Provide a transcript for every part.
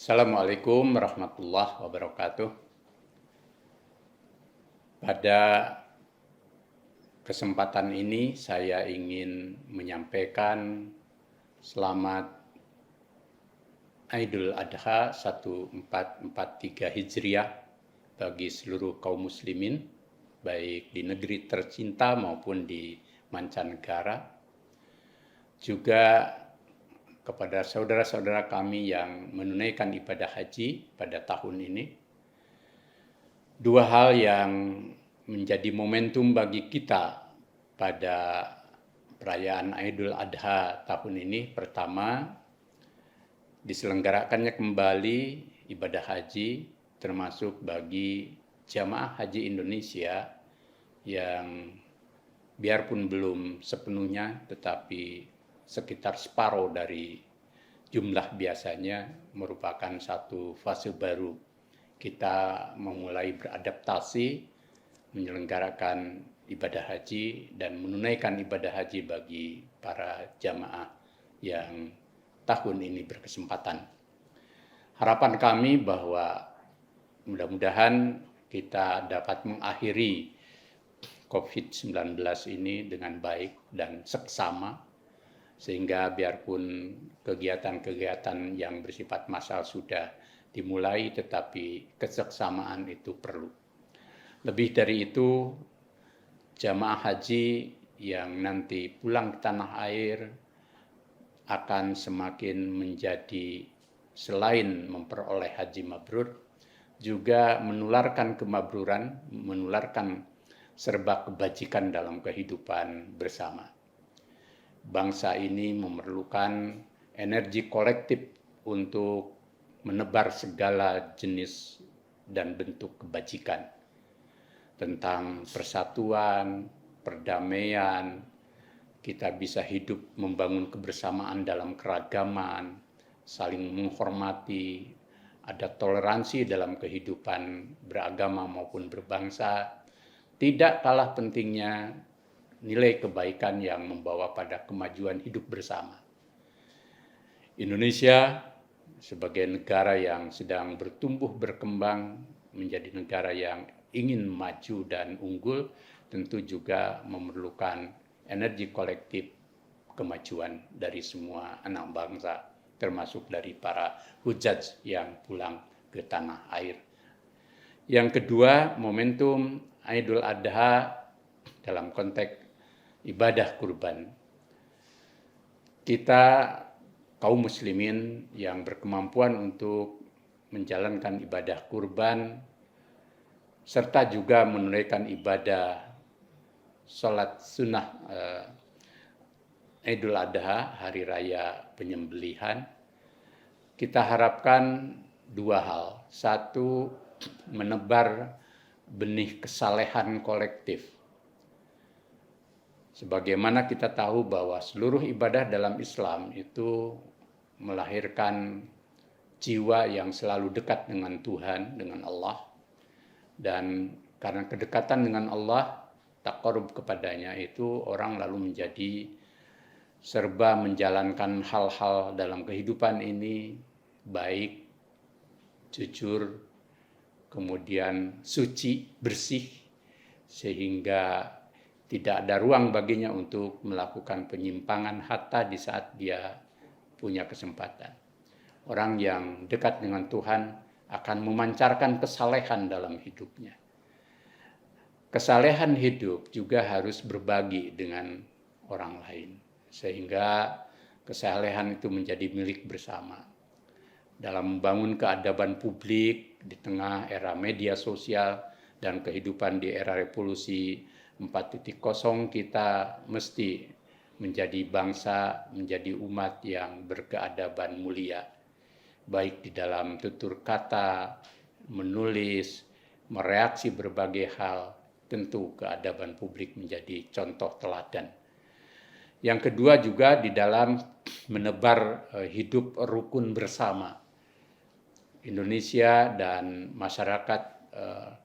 Assalamualaikum warahmatullahi wabarakatuh. Pada kesempatan ini saya ingin menyampaikan selamat Idul Adha 1443 Hijriah bagi seluruh kaum muslimin, baik di negeri tercinta maupun di mancanegara. Juga kepada saudara-saudara kami yang menunaikan ibadah haji pada tahun ini. Dua hal yang menjadi momentum bagi kita pada perayaan Idul Adha tahun ini. Pertama, diselenggarakannya kembali ibadah haji termasuk bagi jamaah haji Indonesia yang biarpun belum sepenuhnya tetapi sekitar separuh dari jumlah biasanya, merupakan satu fase baru. Kita memulai beradaptasi menyelenggarakan ibadah haji dan menunaikan ibadah haji bagi para jamaah yang tahun ini berkesempatan. Harapan kami bahwa mudah-mudahan kita dapat mengakhiri COVID-19 ini dengan baik dan seksama, sehingga biarpun kegiatan-kegiatan yang bersifat massal sudah dimulai, tetapi keseksamaan itu perlu. Lebih dari itu, jamaah haji yang nanti pulang ke tanah air akan semakin menjadi, selain memperoleh haji mabrur, juga menularkan kemabruran, menularkan serba kebajikan dalam kehidupan bersama. Bangsa ini memerlukan energi kolektif untuk menebar segala jenis dan bentuk kebajikan tentang persatuan, perdamaian. Kita bisa hidup membangun kebersamaan dalam keragaman, saling menghormati, ada toleransi dalam kehidupan beragama maupun berbangsa. Tidak kalah pentingnya nilai kebaikan yang membawa pada kemajuan hidup bersama. Indonesia sebagai negara yang sedang bertumbuh berkembang menjadi negara yang ingin maju dan unggul, tentu juga memerlukan energi kolektif kemajuan dari semua anak bangsa, termasuk dari para hujaj yang pulang ke tanah air. Yang kedua, momentum Idul Adha dalam konteks ibadah kurban. Kita kaum muslimin yang berkemampuan untuk menjalankan ibadah kurban serta juga menunaikan ibadah sholat sunnah Idul Adha, hari raya penyembelihan, kita harapkan dua hal. Satu, menebar benih kesalehan kolektif. Sebagaimana kita tahu bahwa seluruh ibadah dalam Islam itu melahirkan jiwa yang selalu dekat dengan Tuhan, dengan Allah. Dan karena kedekatan dengan Allah, taqarrub kepadanya itu, orang lalu menjadi serba menjalankan hal-hal dalam kehidupan ini baik, jujur, kemudian suci, bersih, sehingga tidak ada ruang baginya untuk melakukan penyimpangan hatta di saat dia punya kesempatan. Orang yang dekat dengan Tuhan akan memancarkan kesalehan dalam hidupnya. Kesalehan hidup juga harus berbagi dengan orang lain, sehingga kesalehan itu menjadi milik bersama. Dalam membangun keadaban publik di tengah era media sosial dan kehidupan di era revolusi 4.0, kita mesti menjadi bangsa, menjadi umat yang berkeadaban mulia, baik di dalam tutur kata, menulis, mereaksi berbagai hal. Tentu keadaban publik menjadi contoh teladan. Yang kedua juga di dalam menebar hidup rukun bersama. Indonesia dan masyarakat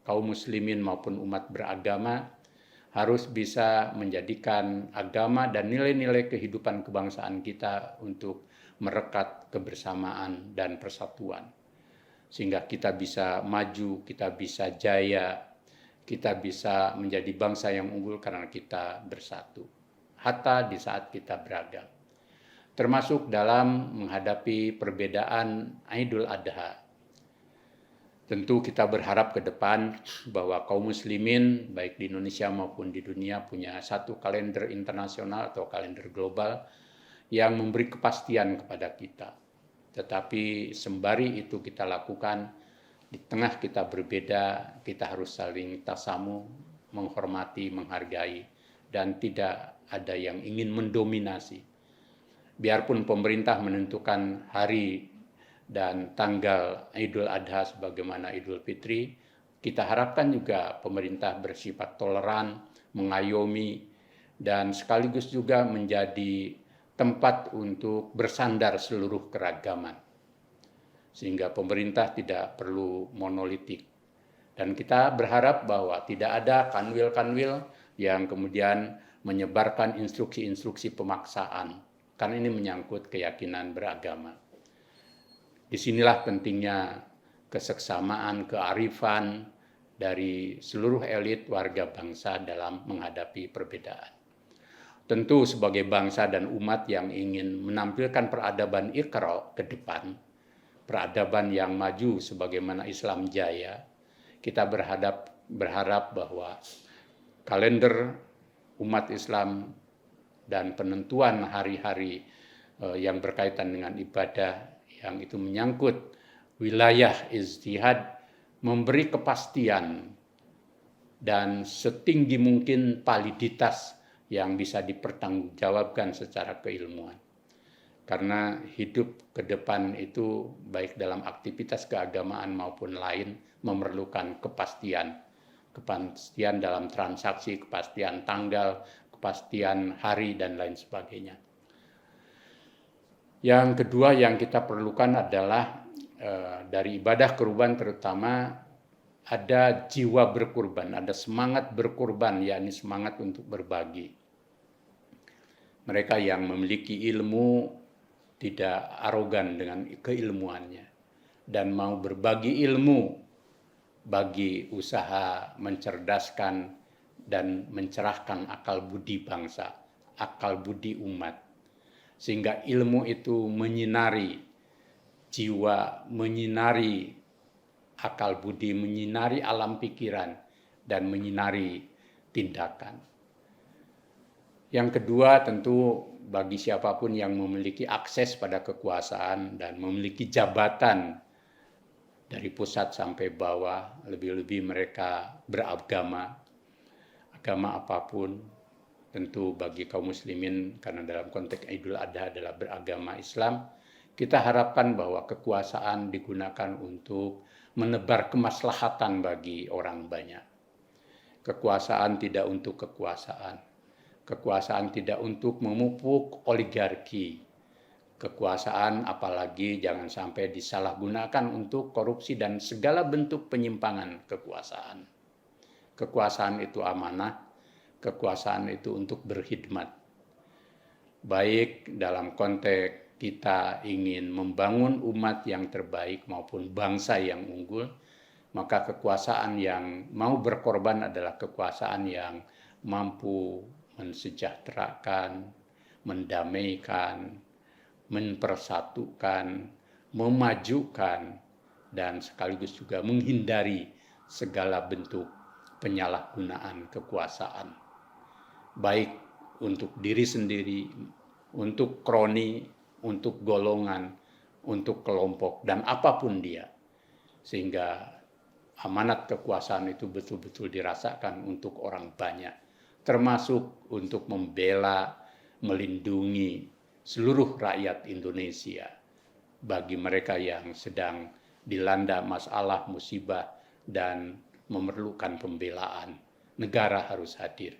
kaum muslimin maupun umat beragama harus bisa menjadikan agama dan nilai-nilai kehidupan kebangsaan kita untuk merekat kebersamaan dan persatuan. sehingga kita bisa maju, kita bisa jaya, kita bisa menjadi bangsa yang unggul karena kita bersatu. Hatta di saat kita beragam. Termasuk dalam menghadapi perbedaan Idul Adha. Tentu kita berharap ke depan bahwa kaum muslimin baik di Indonesia maupun di dunia punya satu kalender internasional atau kalender global yang memberi kepastian kepada kita. Tetapi sembari itu kita lakukan, di tengah kita berbeda, kita harus saling tasamu, menghormati, menghargai, dan tidak ada yang ingin mendominasi. Biarpun pemerintah menentukan hari dan tanggal Idul Adha sebagaimana Idul Fitri, kita harapkan juga pemerintah bersifat toleran, mengayomi, dan sekaligus juga menjadi tempat untuk bersandar seluruh keragaman. Sehingga pemerintah tidak perlu monolitik. Dan kita berharap bahwa tidak ada kanwil-kanwil yang kemudian menyebarkan instruksi-instruksi pemaksaan, karena ini menyangkut keyakinan beragama. Disinilah pentingnya keseksamaan, kearifan dari seluruh elit warga bangsa dalam menghadapi perbedaan. Tentu sebagai bangsa dan umat yang ingin menampilkan peradaban Iqra ke depan, peradaban yang maju sebagaimana Islam jaya, kita berharap bahwa kalender umat Islam dan penentuan hari-hari yang berkaitan dengan ibadah yang itu menyangkut wilayah ijtihad memberi kepastian dan setinggi mungkin validitas yang bisa dipertanggungjawabkan secara keilmuan. Karena hidup ke depan itu baik dalam aktivitas keagamaan maupun lain memerlukan kepastian. Kepastian dalam transaksi, kepastian tanggal, kepastian hari, dan lain sebagainya. Yang kedua yang kita perlukan adalah dari ibadah kurban terutama ada jiwa berkurban, ada semangat berkurban, yakni semangat untuk berbagi. Mereka yang memiliki ilmu tidak arogan dengan keilmuannya dan mau berbagi ilmu bagi usaha mencerdaskan dan mencerahkan akal budi bangsa, akal budi umat. Sehingga ilmu itu menyinari jiwa, menyinari akal budi, menyinari alam pikiran, dan menyinari tindakan. Yang kedua tentu bagi siapapun yang memiliki akses pada kekuasaan dan memiliki jabatan dari pusat sampai bawah, lebih-lebih mereka beragama, agama apapun, tentu bagi kaum muslimin karena dalam konteks Idul Adha adalah beragama Islam, kita harapkan bahwa kekuasaan digunakan untuk menebar kemaslahatan bagi orang banyak. Kekuasaan tidak untuk kekuasaan. Kekuasaan tidak untuk memupuk oligarki. Kekuasaan apalagi jangan sampai disalahgunakan untuk korupsi dan segala bentuk penyimpangan kekuasaan. Kekuasaan itu amanah. Kekuasaan itu untuk berkhidmat. Baik dalam konteks kita ingin membangun umat yang terbaik maupun bangsa yang unggul, maka kekuasaan yang mau berkorban adalah kekuasaan yang mampu mensejahterakan, mendamaikan, mempersatukan, memajukan, dan sekaligus juga menghindari segala bentuk penyalahgunaan kekuasaan. Baik untuk diri sendiri, untuk kroni, untuk golongan, untuk kelompok, dan apapun dia. Sehingga amanat kekuasaan itu betul-betul dirasakan untuk orang banyak, termasuk untuk membela, melindungi seluruh rakyat Indonesia bagi mereka yang sedang dilanda masalah, musibah, dan memerlukan pembelaan. Negara harus hadir.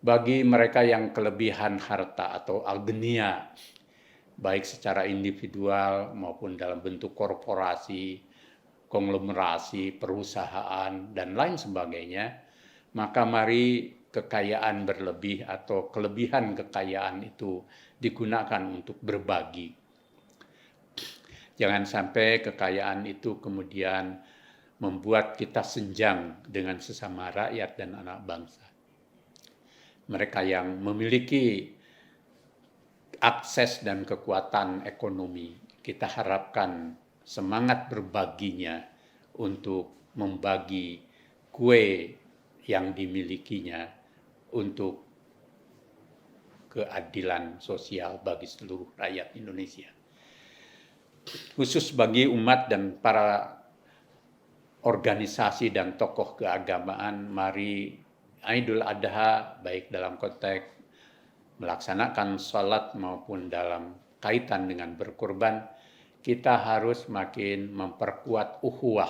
Bagi mereka yang kelebihan harta atau algenia, baik secara individual maupun dalam bentuk korporasi, konglomerasi, perusahaan, dan lain sebagainya, maka mari kekayaan berlebih atau kelebihan kekayaan itu digunakan untuk berbagi. Jangan sampai kekayaan itu kemudian membuat kita senjang dengan sesama rakyat dan anak bangsa. Mereka yang memiliki akses dan kekuatan ekonomi, kita harapkan semangat berbaginya untuk membagi kue yang dimilikinya untuk keadilan sosial bagi seluruh rakyat Indonesia. Khusus bagi umat dan para organisasi dan tokoh keagamaan, mari Idul Adha baik dalam konteks melaksanakan sholat maupun dalam kaitan dengan berkurban, kita harus makin memperkuat ukhuwah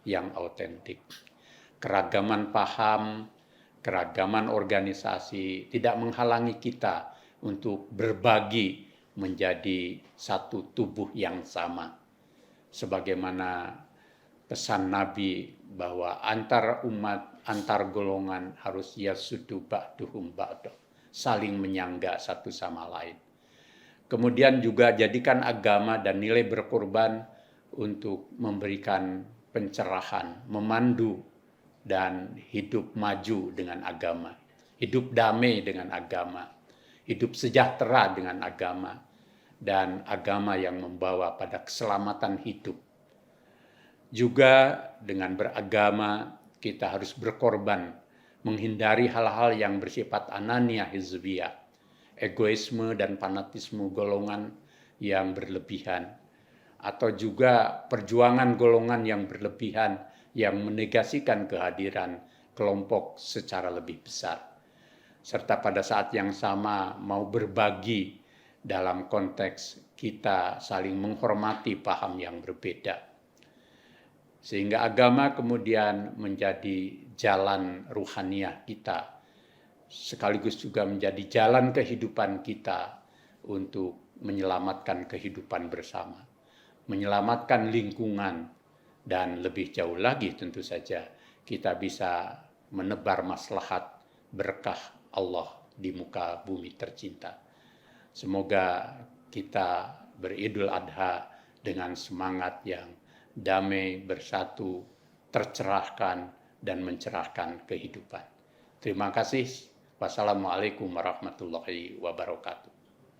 yang autentik. Keragaman paham, keragaman organisasi tidak menghalangi kita untuk berbagi menjadi satu tubuh yang sama. Sebagaimana pesan Nabi bahwa antar umat, antar golongan harus yasudu ba'duhum ba'dah, saling menyangga satu sama lain. Kemudian juga jadikan agama dan nilai berkorban untuk memberikan pencerahan, memandu, dan hidup maju dengan agama, hidup damai dengan agama, hidup sejahtera dengan agama, dan agama yang membawa pada keselamatan hidup. Juga dengan beragama kita harus berkorban, menghindari hal-hal yang bersifat anania hizbiyah, egoisme dan fanatisme golongan yang berlebihan, atau juga perjuangan golongan yang berlebihan yang menegasikan kehadiran kelompok secara lebih besar. Serta pada saat yang sama mau berbagi dalam konteks kita saling menghormati paham yang berbeda. Sehingga agama kemudian menjadi jalan ruhaniyah kita, sekaligus juga menjadi jalan kehidupan kita untuk menyelamatkan kehidupan bersama, menyelamatkan lingkungan, dan lebih jauh lagi tentu saja kita bisa menebar maslahat berkah Allah di muka bumi tercinta. Semoga kita beridul adha dengan semangat yang damai, bersatu, tercerahkan, dan mencerahkan kehidupan. Terima kasih. Wassalamualaikum warahmatullahi wabarakatuh.